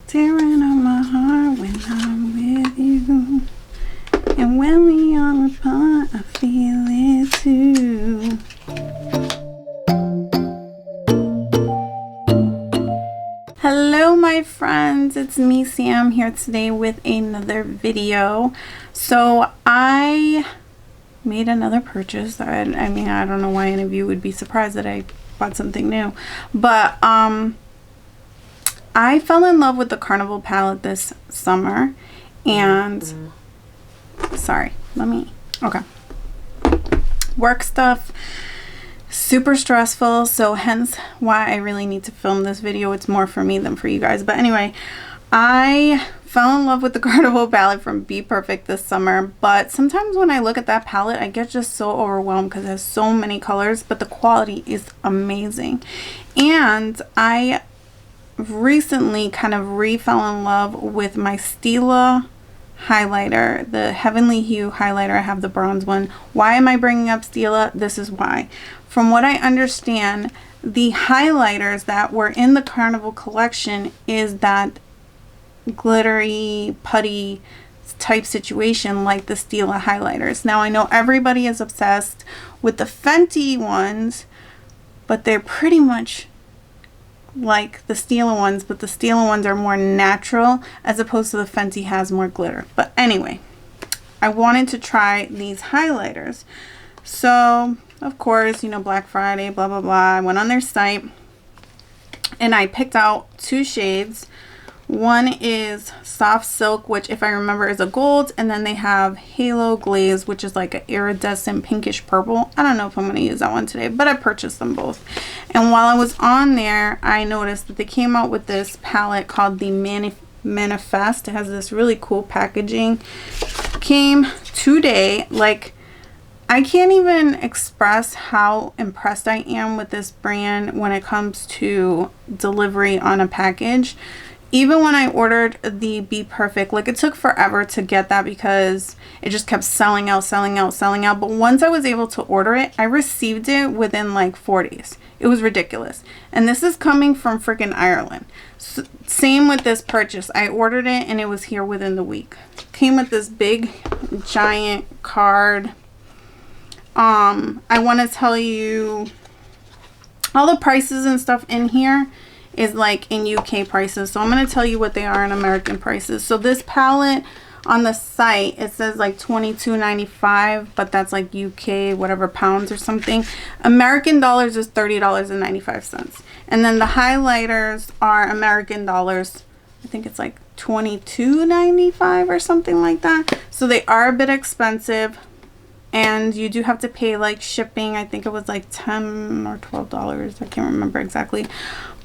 tearing up my heart when I'm with you. And when we are apart, I feel it too. Hello my friends, it's me Sam here today with another video. So I made another purchase. I mean, I don't know why any of you would be surprised that I bought something new, but I fell in love with the Carnival palette this summer, and work stuff, super stressful, so hence why I really need to film this video. It's more for me than for you guys, but anyway, I fell in love with the Carnival palette from bPerfect this summer, but sometimes when I look at that palette I get just so overwhelmed because it has so many colors, but the quality is amazing. And I recently kind of fell in love with my Stila highlighter, the Heavenly Hue highlighter. I have the bronze one. Why am I bringing up Stila? This is why. From what I understand, the highlighters that were in the Carnival collection is that glittery, putty type situation like the Stila highlighters. Now I know everybody is obsessed with the Fenty ones, but they're pretty much like the Stila ones, but the Stila ones are more natural as opposed to the Fenty has more glitter. But anyway, I wanted to try these highlighters. So of course, you know, Black Friday, blah blah blah, I went on their site and I picked out two shades. One is Soft Silk, which if I remember is a gold, and then they have Halo Glaze, which is like an iridescent pinkish purple. I don't know if I'm going to use that one today, but I purchased them both. And while I was on there, I noticed that they came out with this palette called the Manifest. It has this really cool packaging. Came today. Like, I can't even express how impressed I am with this brand when it comes to delivery on a package. Even when I ordered the bPerfect, like, it took forever to get that because it just kept selling out. But once I was able to order it, I received it within like 4 days. It was ridiculous. And this is coming from freaking Ireland. So, same with this purchase. I ordered it and it was here within the week. Came with this big giant card. I want to tell you all the prices and stuff in here is like in UK prices, so I'm going to tell you what they are in American prices. So this palette on the site, it says like $22.95, but that's like UK whatever pounds or something. American dollars is $30.95, and then the highlighters are American dollars. I think it's like $22.95 or something like that. So they are a bit expensive, and you do have to pay like shipping. I think it was like $10 or $12. I can't remember exactly.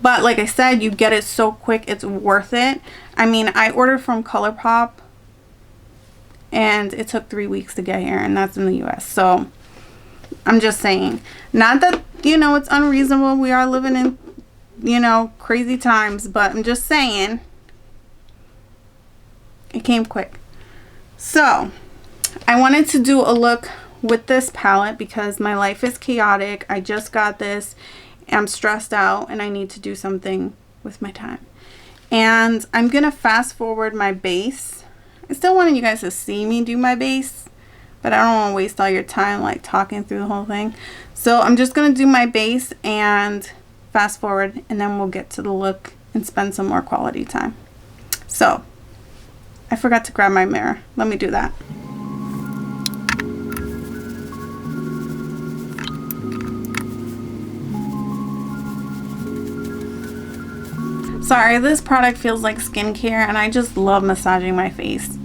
But like I said, you get it so quick, it's worth it. I mean, I ordered from ColourPop and it took 3 weeks to get here, and that's in the US. So I'm just saying, not that, you know, it's unreasonable. We are living in, you know, crazy times, but I'm just saying it came quick. So I wanted to do a look with this palette because my life is chaotic. I just got this. I'm stressed out and I need to do something with my time. And I'm going to fast forward my base. I still wanted you guys to see me do my base, but I don't want to waste all your time like talking through the whole thing. So I'm just going to do my base and fast forward, and then we'll get to the look and spend some more quality time. So I forgot to grab my mirror. Let me do that. Sorry, this product feels like skincare, and I just love massaging my face.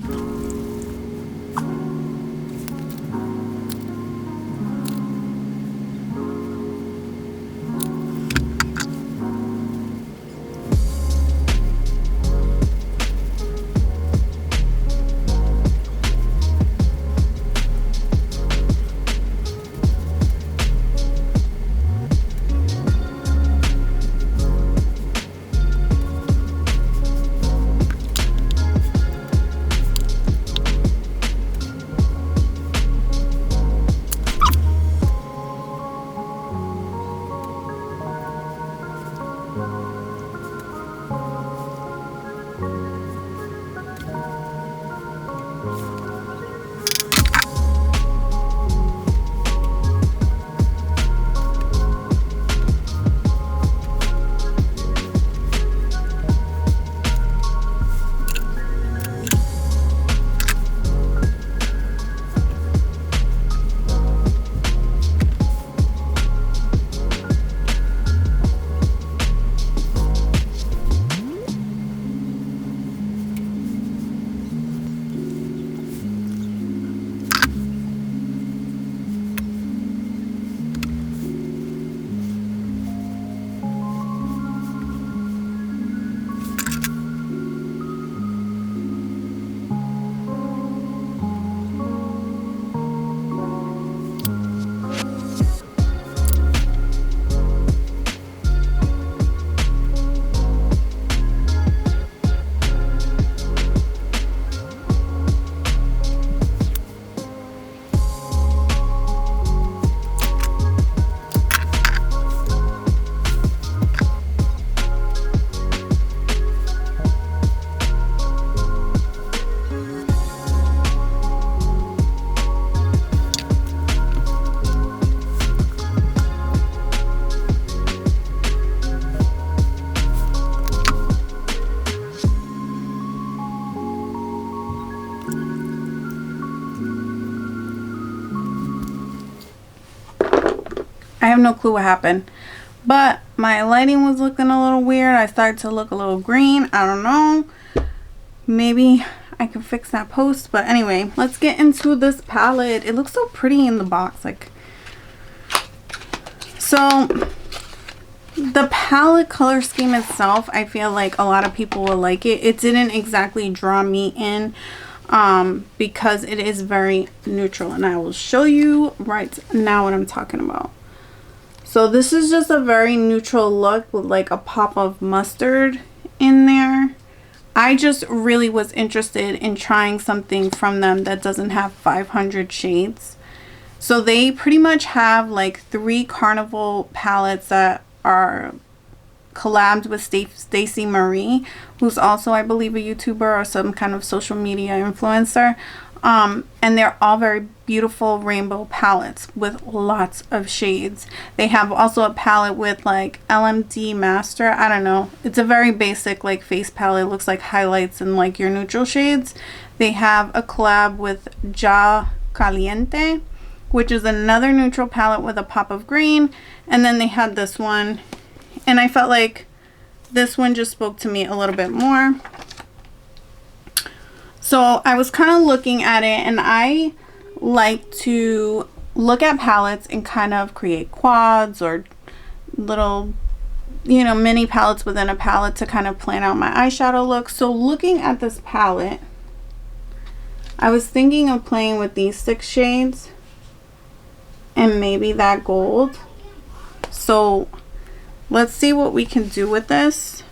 I have no clue what happened. But my lighting was looking a little weird. I started to look a little green. I don't know. Maybe I can fix that post. But anyway, let's get into this palette. It looks so pretty in the box. Like, so the palette color scheme itself, I feel like a lot of people will like it. It didn't exactly draw me in because it is very neutral. And I will show you right now what I'm talking about. So this is just a very neutral look with like a pop of mustard in there. I just really was interested in trying something from them that doesn't have 500 shades. So they pretty much have like 3 Carnival palettes that are collabed with Stacey Marie, who's also, I believe, a YouTuber or some kind of social media influencer. And they're all very beautiful rainbow palettes with lots of shades. They have also a palette with like LMD Master. I don't know. It's a very basic like face palette. It looks like highlights and like your neutral shades. They have a collab with Ja Caliente, which is another neutral palette with a pop of green. And then they had this one. And I felt like this one just spoke to me a little bit more. So I was kind of looking at it, and I like to look at palettes and kind of create quads or little, you know, mini palettes within a palette to kind of plan out my eyeshadow look. So looking at this palette, I was thinking of playing with these 6 shades and maybe that gold. So let's see what we can do with this.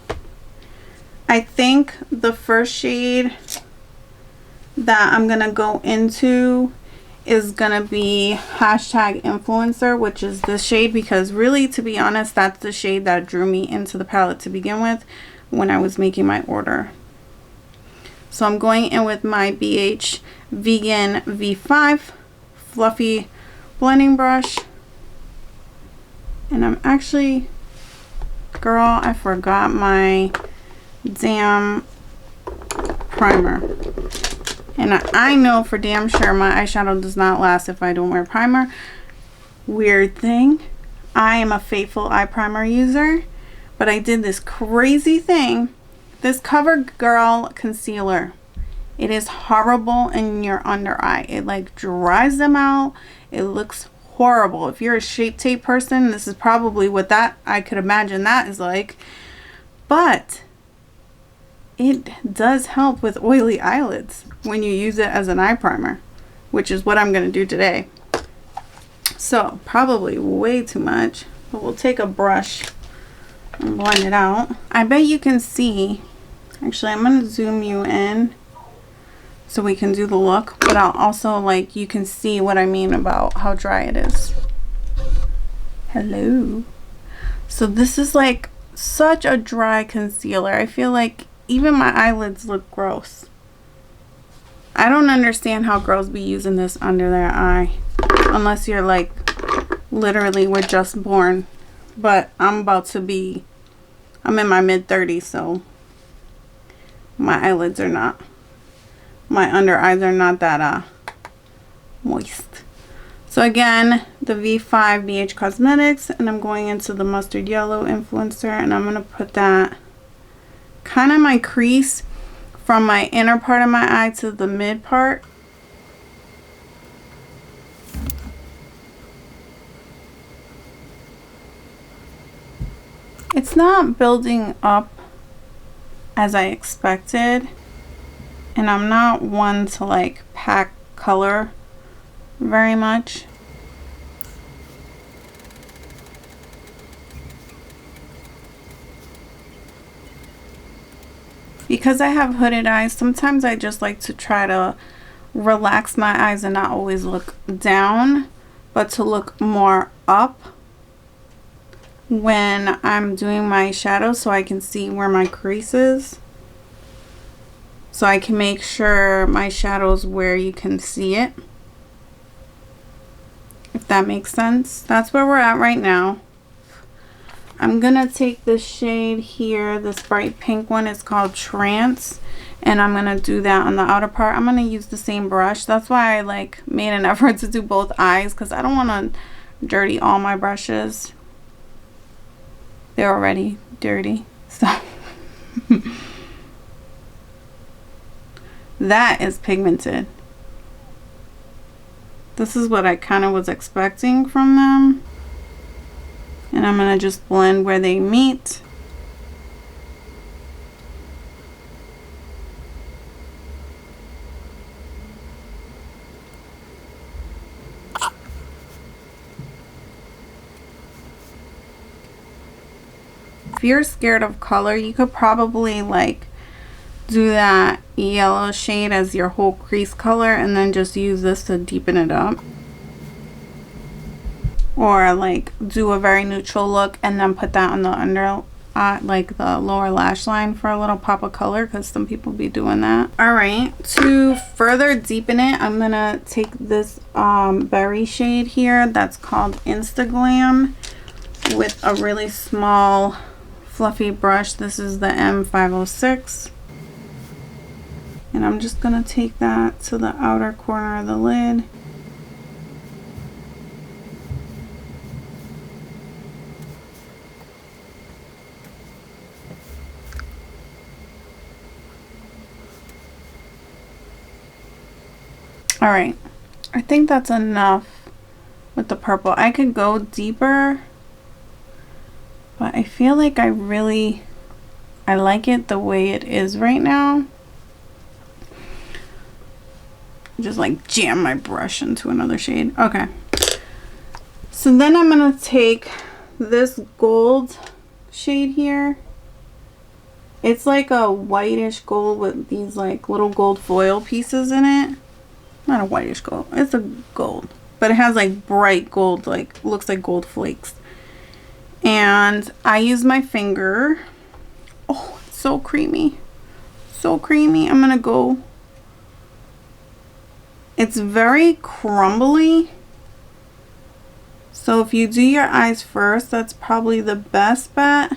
I think the first shade that I'm gonna go into is gonna be #influencer, which is this shade, because really, to be honest, that's the shade that drew me into the palette to begin with when I was making my order. So I'm going in with my BH Vegan V5 fluffy blending brush, and I'm actually, girl, I forgot my damn primer. And I know for damn sure my eyeshadow does not last if I don't wear primer. Weird thing. I am a faithful eye primer user, but I did this crazy thing. This CoverGirl concealer. It is horrible in your under eye. It like dries them out. It looks horrible. If you're a Shape Tape person, this is probably what that, I could imagine that is like. But it does help with oily eyelids when you use it as an eye primer, which is what I'm going to do today. So probably way too much, but we'll take a brush and blend it out. I bet you can see, actually I'm going to zoom you in so we can do the look, but I'll also, like, you can see what I mean about how dry it is. Hello. So this is like such a dry concealer. I feel like even my eyelids look gross. I don't understand how girls be using this under their eye, unless you're like literally we're just born. But I'm in my mid-30s, so my eyelids are not, my under eyes are not that moist. So again, the V5 BH Cosmetics, and I'm going into the mustard yellow influencer, and I'm gonna put that kind of my crease from my inner part of my eye to the mid part. It's not building up as I expected, and I'm not one to like pack color very much. Because I have hooded eyes, sometimes I just like to try to relax my eyes and not always look down, but to look more up when I'm doing my shadows, so I can see where my crease is. So I can make sure my shadow's where you can see it. If that makes sense. That's where we're at right now. I'm gonna take this shade here, this bright pink one. It's called Trance, and I'm gonna do that on the outer part. I'm gonna use the same brush. That's why I like made an effort to do both eyes, because I don't want to dirty all my brushes. They're already dirty, so that is pigmented. This is what I kind of was expecting from them. And I'm going to just blend where they meet. If you're scared of color, you could probably like do that yellow shade as your whole crease color and then just use this to deepen it up. Or like do a very neutral look and then put that on the under like the lower lash line for a little pop of color, because some people be doing that. All right, to further deepen it, I'm gonna take this berry shade here that's called Instaglam with a really small fluffy brush. This is the M506, and I'm just gonna take that to the outer corner of the lid. All right, I think that's enough with the purple. I could go deeper, but I feel like I like it the way it is right now. Just like jam my brush into another shade. Okay, so then I'm gonna take this gold shade here. It's like a whitish gold with these like little gold foil pieces in it. Not a whitish gold, it's a gold, but it has like bright gold, like looks like gold flakes. And I use my finger. Oh, it's so creamy, so creamy. I'm gonna go, it's very crumbly, so if you do your eyes first, that's probably the best bet,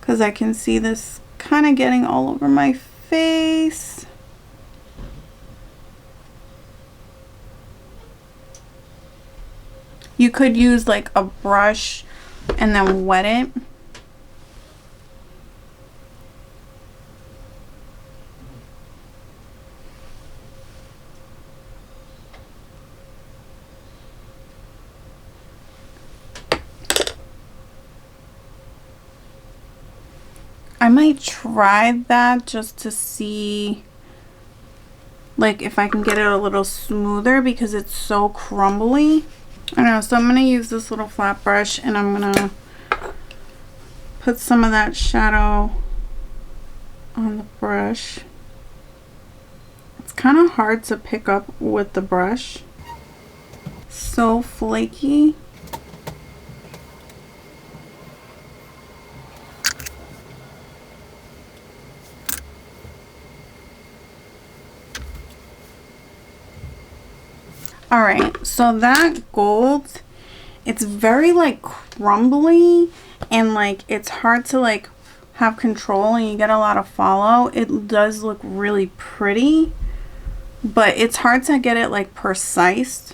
because I can see this kind of getting all over my face. You could use like a brush and then wet it. I might try that just to see like if I can get it a little smoother, because it's so crumbly. I don't know, so I'm going to use this little flat brush and I'm going to put some of that shadow on the brush. It's kind of hard to pick up with the brush. So flaky. All right, so that gold, it's very like crumbly and like it's hard to like have control, and you get a lot of follow. It does look really pretty, but it's hard to get it like precise,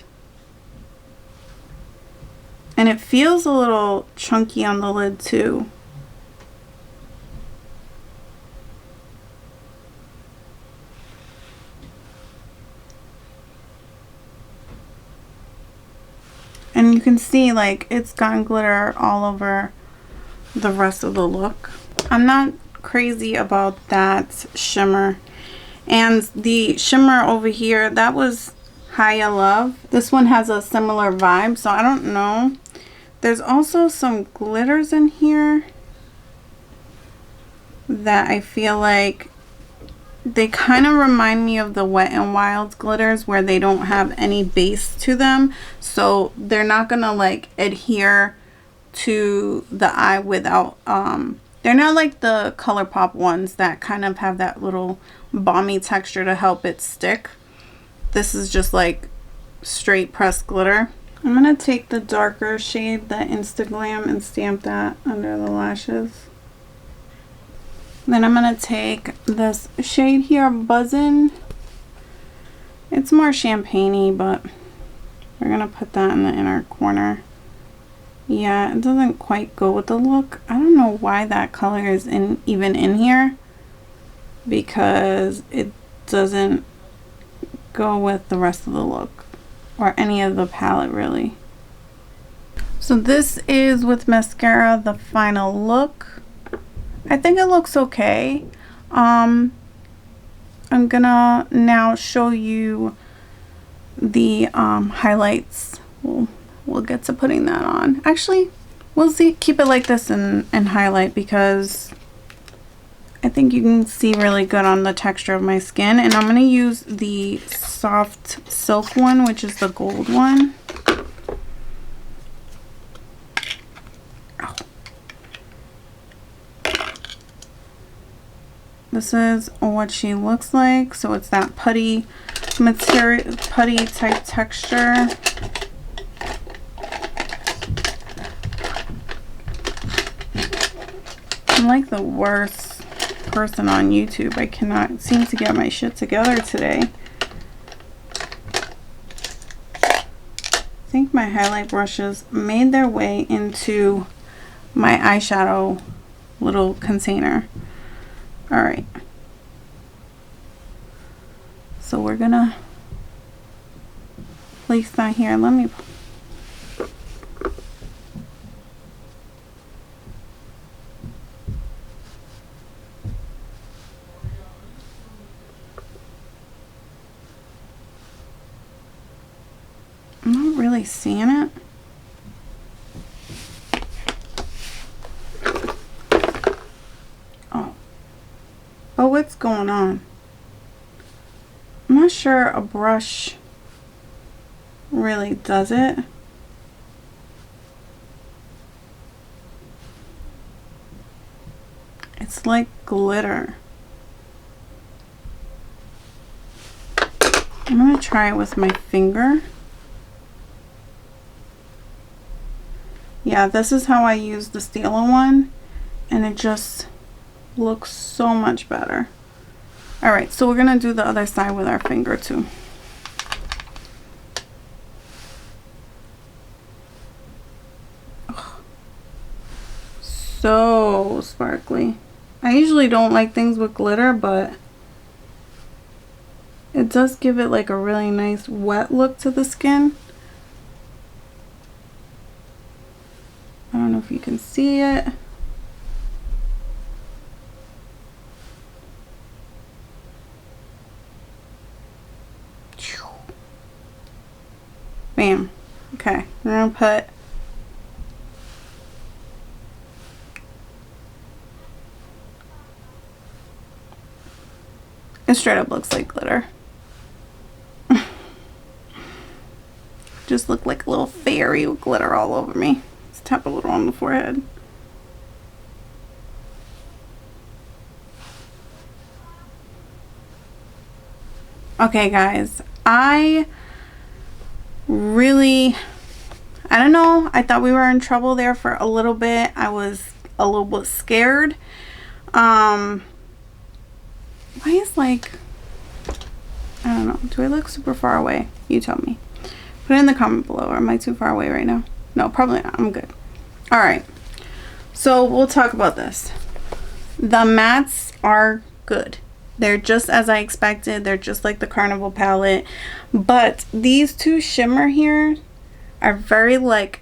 and it feels a little chunky on the lid too. And you can see like it's gotten glitter all over the rest of the look. I'm not crazy about that shimmer. And the shimmer over here, that was High Love. This one has a similar vibe, so I don't know. There's also some glitters in here that I feel like they kind of remind me of the Wet n Wild glitters, where they don't have any base to them, so they're not gonna like adhere to the eye without they're not like the ColourPop ones that kind of have that little balmy texture to help it stick. This is just like straight pressed glitter. I'm gonna take the darker shade, the Instaglam, and stamp that under the lashes. Then I'm going to take this shade here, Buzzin'. It's more champagne-y, but We're gonna put that in the inner corner. Yeah, it doesn't quite go with the look. I don't know why that color is even in here, because it doesn't go with the rest of the look or any of the palette really. So this is with mascara the final look. I think it looks okay. I'm gonna now show you the highlights. We'll get to putting that on. Actually, we'll see, keep it like this and highlight, because I think you can see really good on the texture of my skin. And I'm gonna use the soft silk one, which is the gold one. This is what she looks like. So it's that putty material, putty type texture. I'm like the worst person on YouTube. I cannot seem to get my shit together today. I think my highlight brushes made their way into my eyeshadow little container. All right. So we're gonna place that here. Let me I'm not really seeing it. Oh, what's going on? I'm not sure a brush really does it. It's like glitter. I'm gonna try it with my finger. Yeah, this is how I use the Stila one, and it just looks so much better. All right, so we're gonna do the other side with our finger too. Ugh. So sparkly. I usually don't like things with glitter, but it does give it like a really nice wet look to the skin. I don't know if you can see it. Bam. Okay, we're gonna put it straight up looks like glitter. Just look like a little fairy with glitter all over me. Let's tap a little on the forehead. Okay guys, I don't know, I thought we were in trouble there for a little bit. I was a little bit scared. Why is like, I don't know, do I look super far away? You tell me. Put it in the comment below. Or am I too far away right now? No, probably not. I'm good. All right, so we'll talk about this. The mattes are good. They're just as I expected. They're just like the Carnival palette, but these two shimmer here are very like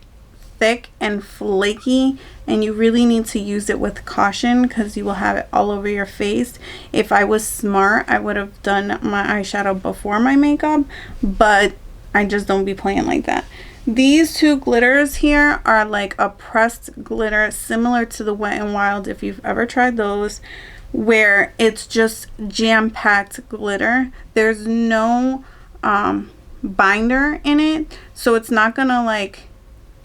thick and flaky, and you really need to use it with caution because you will have it all over your face. If I was smart, I would have done my eyeshadow before my makeup, but I just don't be playing like that. These two glitters here are like a pressed glitter similar to the Wet n Wild, if you've ever tried those, where it's just jam-packed glitter. There's no binder in it, so it's not gonna like,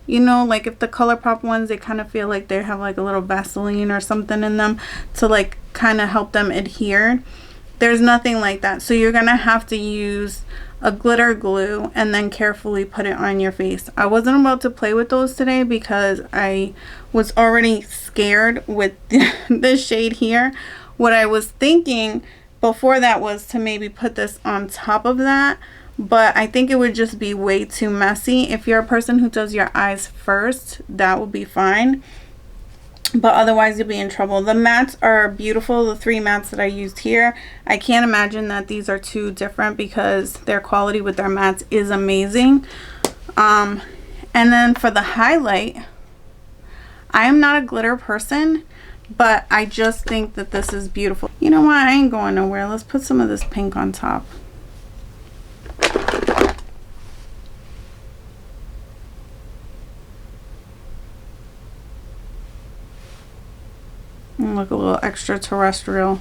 you know, like if the ColourPop ones, they kind of feel like they have like a little Vaseline or something in them to like kind of help them adhere. There's nothing like that, so you're gonna have to use a glitter glue and then carefully put it on your face. I wasn't about to play with those today because I was already scared with this shade here. What I was thinking before that was to maybe put this on top of that, but I think it would just be way too messy. If you're a person who does your eyes first, that would be fine, but otherwise you'll be in trouble. The mattes are beautiful, the 3 mattes that I used here. I can't imagine that these are too different because their quality with their mattes is amazing. And then for the highlight, I am not a glitter person, but I just think that this is beautiful. You know what? I ain't going nowhere. Let's put some of this pink on top. And look a little extraterrestrial.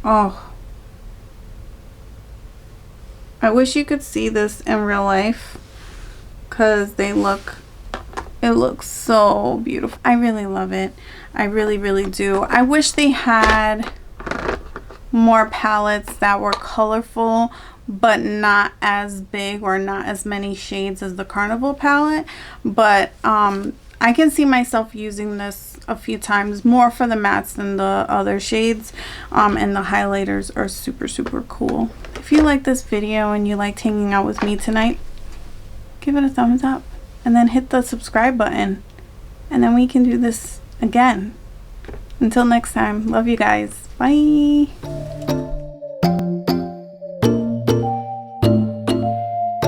Oh, I wish you could see this in real life because it looks so beautiful. I really love it. I really, really do. I wish they had more palettes that were colorful but not as big or not as many shades as the Carnival palette, but I can see myself using this a few times more for the mattes than the other shades, and the highlighters are super, super cool. If you like this video and you liked hanging out with me tonight, give it a thumbs up and then hit the subscribe button, and then we can do this again. Until next time, love you guys. Bye.